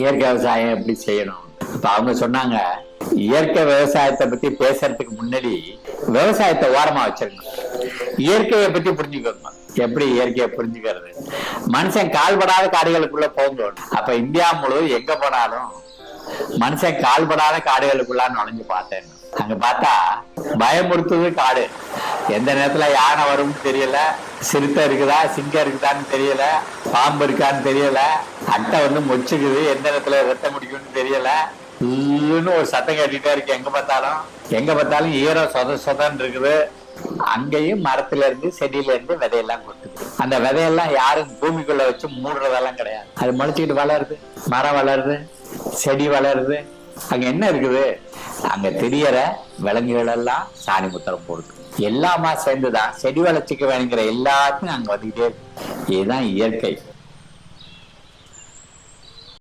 இயற்கை விவசாயம் எப்படி செய்யணும். இப்ப அவங்க சொன்னாங்க, இயற்கை விவசாயத்தை பத்தி பேசுறதுக்கு முன்னாடி விவசாயத்தை ஓரமா வச்சிருக்கணும், இயற்கையை பத்தி புரிஞ்சுக்கணும். எப்படி இயற்கையை புரிஞ்சுக்கிறது? மனுஷன் கால்படாத காடுகளுக்குள்ள போகணும். அப்ப இந்தியா முழுவதும் எங்க போனாலும் மனுஷன் கால்படாத காடுகளுக்குள்ள நுழைஞ்சு பார்த்தேன். அங்க பார்த்தா பயமுறுத்துது காடு. எந்த நேரத்துல யானை வரும்னு தெரியல, சிறுத்தை இருக்குதா சிங்கம் இருக்குதான்னு தெரியல, பாம்பு இருக்கான்னு தெரியல, அட்டை மொச்சுக்குது, எந்த நேரத்துல ரத்தம் முடிக்கும்னு தெரியல. ஒரு சத்தம் கேட்டுட்டே இருக்கு. எங்க பார்த்தாலும் ஈரம் சொதன்னு இருக்குது. அங்கேயும் மரத்துல இருந்து செடியில இருந்து விதையெல்லாம் கொட்டுது. அந்த விதையெல்லாம் யாரும் பூமிக்குள்ள வச்சு மூடுறதெல்லாம் கிடையாது. அது முளைச்சிக்கிட்டு வளருது, மரம் வளருது, செடி வளருது. அங்க என்ன இருக்குது? அங்க தெரியற விலங்குகள் எல்லாம் சாணி முத்திரம் போடுது. எல்லாமா சேர்ந்துதான் செடி வளர்ச்சிக்கு வேணுங்கிற எல்லாத்தையும் அங்க வந்துகிட்டே இருக்கு. இதுதான் இயற்கை.